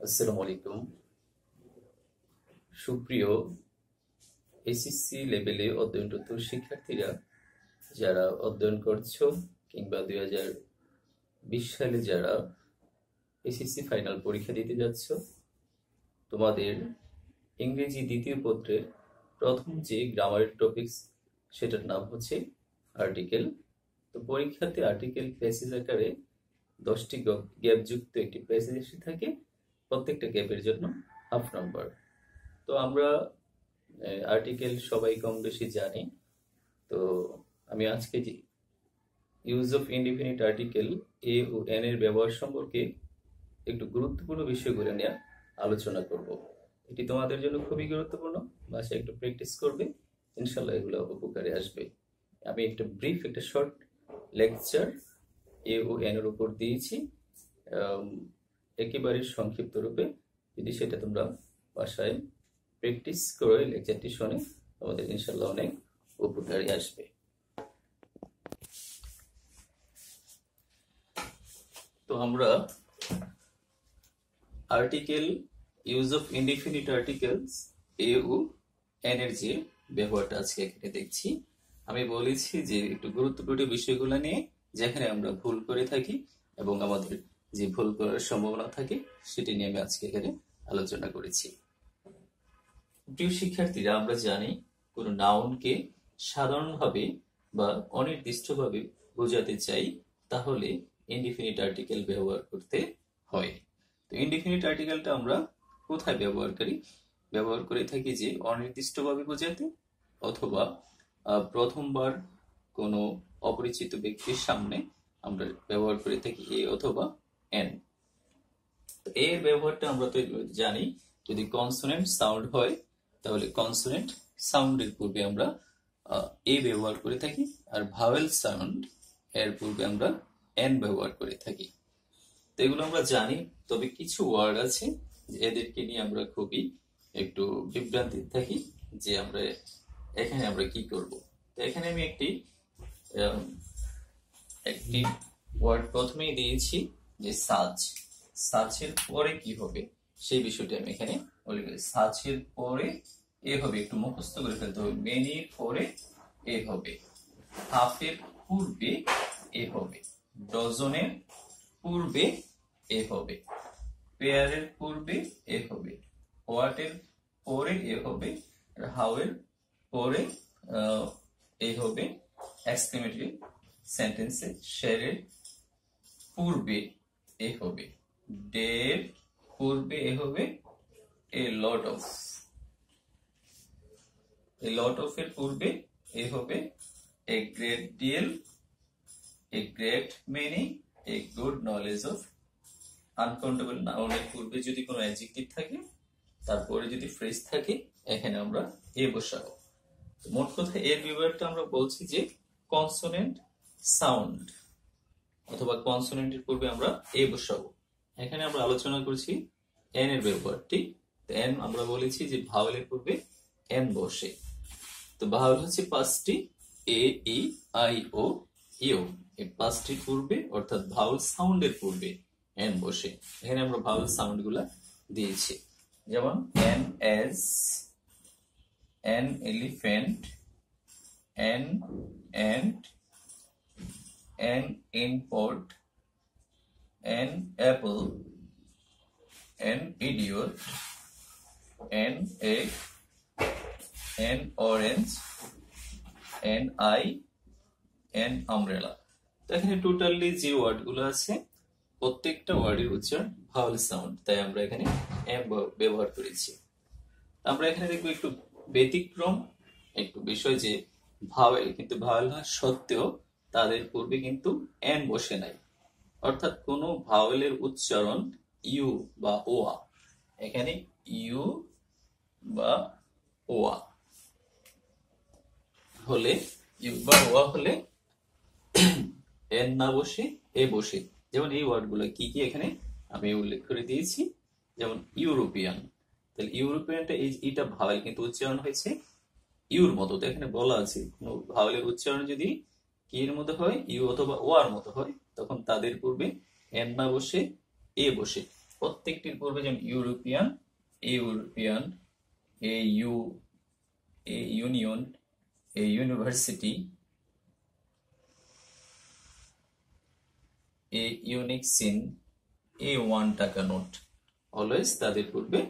আসসালামু আলাইকুম। সুপ্রিয় এসএসসি লেভেলে অধ্যয়নরত শিক্ষার্থীরা, যারা অধ্যয়ন করছো কিংবা 2020 সালে যারা এসএসসি ফাইনাল পরীক্ষা দিতে যাচ্ছ, তোমাদের ইংরেজি দ্বিতীয় পত্রের প্রথম যে গ্রামারের টপিকস, সেটার নাম হচ্ছে আর্টিকেল। তো পরীক্ষাতে আর্টিকেল প্যাসেজ আকারে 10টি গ্যাপযুক্ত একটি প্যাসেজ এসে থাকে, প্রত্যেকটা গ্যাপের জন্য হাফ নাম্বার। তো আমরা আর্টিকেল সবাই কম বেশি জানি। তো আমি আজকে যে use of indefinite article a ও এন এর ব্যবহার সম্পর্কে একটু গুরুত্বপূর্ণ বিষয়গুলো নিয়ে আলোচনা করব। এটি তোমাদের জন্য খুবই গুরুত্বপূর্ণ, বাসায় একটু প্র্যাকটিস করবে, ইনশাল্লাহ এগুলো উপকারে আসবে। আমি একটা ব্রিফ, একটা শর্ট লেকচার এ ও এন এর উপর দিয়েছি একেবারে সংক্ষিপ্ত রূপে। যদি সেটা তোমরা বাসায় প্র্যাকটিস করে লেকচারটি শুনে, আমাদের ইনশাল্লাহ অনেক উপকারে আসবে। তো আমরা article use of indefinite articles a ও এন এর যে ব্যবহারটা আজকে এখানে দেখছি। আমি বলেছি যে একটু গুরুত্বপূর্ণ বিষয়গুলো নিয়ে, যেখানে আমরা ভুল করে থাকি এবং আমাদের যে ভুল করার সম্ভাবনা থাকে, সেটি নিয়ে আমি আজকে এখানে আলোচনা করেছি। প্রিয় শিক্ষার্থীরা, আমরা জানি কোন নাউনকে সাধারণভাবে বা অনির্দিষ্টভাবে বোঝাতে চাই, তাহলে ইনডিফিনিট আর্টিকেল ব্যবহার করতে হয়। তো ইনডিফিনিট আর্টিকেলটা আমরা কোথায় ব্যবহার করে থাকি? যে অনির্দিষ্টভাবে বোঝাতে, অথবা প্রথমবার কোনো অপরিচিত ব্যক্তির সামনে আমরা ব্যবহার করে থাকি এ অথবা এন। তো এর ব্যবহারটা আমরা তো জানি, যদি কনসোনেন্ট সাউন্ড হয় তাহলে কনসোনেন্ট সাউন্ডের পূর্বে আমরা এ ব্যবহার করে থাকি, আর ভাওয়েল সাউন্ড এর পূর্বে আমরা এন ব্যবহার করে থাকি। তো এগুলো আমরা জানি, তবে কিছু ওয়ার্ড আছে এদেরকে নিয়ে আমরা খুবই একটু বিভ্রান্তি থাকি যে আমরা এখানে আমরা কি করব। তো এখানে আমি একটি ওয়ার্ড প্রথমেই দিয়েছি যে সাজ। সাজের পরে কি হবে সেই বিষয়টা আমি এখানে বলে গেছি। সাজের পরে এ হবে, একটু মুখস্থ করে ফেলতে হবে। মেনির পরে এ হবে, হাফের পূর্বে এ হবে, ডজনের পূর্বে এ হবে, পেয়ারের পূর্বে এ হবে, হোয়াটের পরে এ হবে, হাউয়ের পরে এ হবে, এক্সক্লেমেটরি সেন্টেন্সে শেয়ারের পূর্বে এ হবে, ডের পূর্বে এ হবে, এ lot of, A lot of এর পূর্বে এ হবে, a great deal, a great many, a good knowledge of. Uncountable নাউনের পূর্বে যদি কোনো অ্যাডজেক্টিভ থাকে, তারপরে যদি ফ্রেজ থাকে, এখানে আমরা এ বসাবো। মোট কথা এর ব্যবহারটা আমরা বলছি যে কনসোনেন্ট সাউন্ড অথবা কনসোনেন্টের পূর্বে আমরা এ বসাবো। এখানে আমরা আলোচনা করছি এন এর ব্যবহারটি। এন আমরা বলেছি যে ভাওয়েলের পূর্বে এন বসে। তো ভাওয়েল হচ্ছে পাঁচটি, এ, ই, আই, ও, ইউ। এই পাঁচটির পূর্বে অর্থাৎ ভাওয়েল সাউন্ডের পূর্বে এন বসে। এখানে আমরা ভাওয়েল সাউন্ড গুলা দিয়েছি, যেমন an edge, an elephant, an ant, an import, an apple, an idiot, an egg, an orange, an eye, an umbrella. তো এখানে টোটালি যে ওয়ার্ড গুলো আছে, প্রত্যেকটা ওয়ার্ডের উচ্চারণ ভাওয়েল সাউন্ড, তাই আমরা এখানে এম ব্যবহার করেছি। আমরা এখানে দেখবো একটু ব্যতিক্রম একটু বিষয়, যে ভাওয়েল কিন্তু ভাওয়েল হওয়া সত্ত্বেও তাদের পূর্বে কিন্তু এন বসে নাই। অর্থাৎ কোন ভাওয়েলের উচ্চারণ ইউ বা ওয়া, এখানে ইউ বা ওয়া হলে, ইউ বা ওয়া হলে এন না বসে এ বসে। যেমন এই ওয়ার্ড গুলো কি কি এখানে আমি উল্লেখ করে দিয়েছি, যেমন ইউরোপিয়ান। তাহলে ইউরোপিয়ানটা এইটা ভাওয়েল কিন্তু উচ্চারণ হয়েছে ইউর মতো। তো এখানে বলা আছে কোন ভাওয়েলের উচ্চারণ যদি কি এর মতো হয়, ইউ অথবা ওয়ার মতো হয়, তখন তাদের পূর্বে এন না বসে এ বসে। প্রত্যেকটির পূর্বে যেমন European, European, a union, a university, a unique সিন, এ 1 টাকা নোট, অলওয়েজ তাদের পূর্বে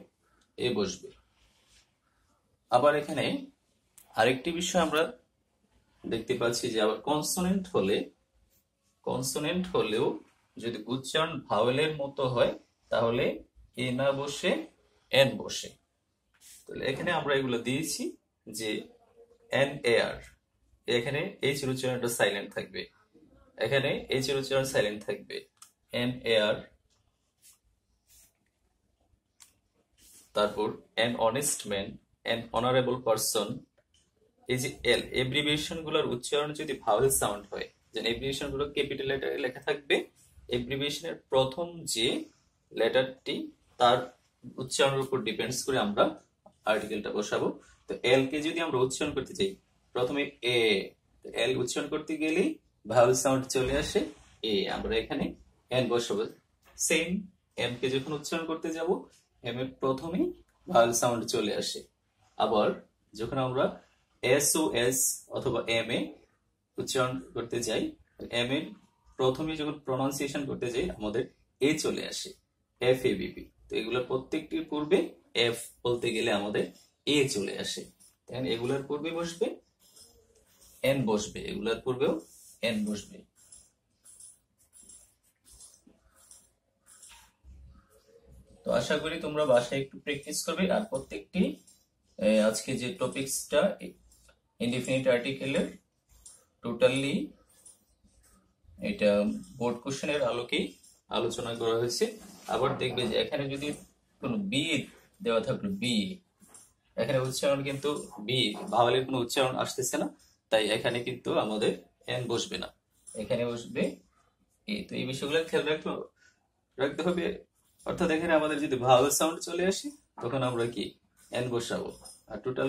এ বসবে। আবার এখানে আরেকটি বিষয় আমরা দেখতে পাচ্ছি যে আবার কনসোনেন্ট হলেও যদি উচ্চারণ ভাওয়েলের মতো হয় তাহলে এ না বসে এন বসে। তাহলে এখানে আমরা এগুলো দিয়েছি যে এন এ আর, এখানে এইচ এর উচ্চারণটা সাইলেন্ট থাকবে, এখানে এইচ এর উচ্চারণ সাইলেন্ট থাকবে, এন এ আর। তারপর N honest man, N honourable person. এই যে এল এব্রিভিয়েশন গুলোর উচ্চারণ যদি ভাওয়েল সাউন্ড হয়, যেন এব্রিভিয়েশন গুলো ক্যাপিটাল লেটারে লেখা থাকবে, এব্রিভিয়েশনের প্রথম যে লেটারটি তার উচ্চারণের উপর ডিপেন্ডস করে আমরা আর্টিকেলটা বসাবো। তো এল কে যদি আমরা উচ্চারণ করতে চাই, প্রথমে এ, এল উচ্চারণ করতে গেলেই ভাওয়েল সাউন্ড চলে আসে এ, আমরা এখানে এন বসাবো। সেম এম কে যখন উচ্চারণ করতে যাব, এম এর প্রথমেই ভাওয়েল সাউন্ড চলে আসে। আবার যখন আমরা এস ও এস অথবা এম এ উচ্চারণ করতে যাই, এম এর প্রথমে যখন প্রনাউন্সিয়েশন করতে যাই আমাদের এ চলে আসে, এফ এ বিপি। তো এগুলোর প্রত্যেকটির পূর্বে এফ বলতে গেলে আমাদের এ চলে আসে, তাই এগুলোর পূর্বে বসবে এন বসবে, এগুলোর পূর্বেও এন বসবে। তো আশা করি তোমরা বাসায় একটু প্র্যাকটিস করবে। আর প্রত্যেকটি আজকে যে টপিকসটা ইনডিফিনিট আর্টিকেলের টোটালি এটা বোর্ড কোশ্চেনের আলোকেই আলোচনা করা হয়েছে। আবার দেখবে যে এখানে যদি কোনো বি দেওয়া থাকলো, বি, এখানে উচ্চারণ কিন্তু বি ভাওয়েলের কোনো উচ্চারণ আসতেছে না, তাই এখানে কিন্তু আমাদের এন বসবে না, এখানে বসবে এ। তো এই বিষয়গুলো খেয়াল রাখতে হবে। অর্থাৎ এখানে আমাদের যদি ভাওয়েল সাউন্ড চলে আসে তখন আমরা কি এন বসাবো, আর টোটাল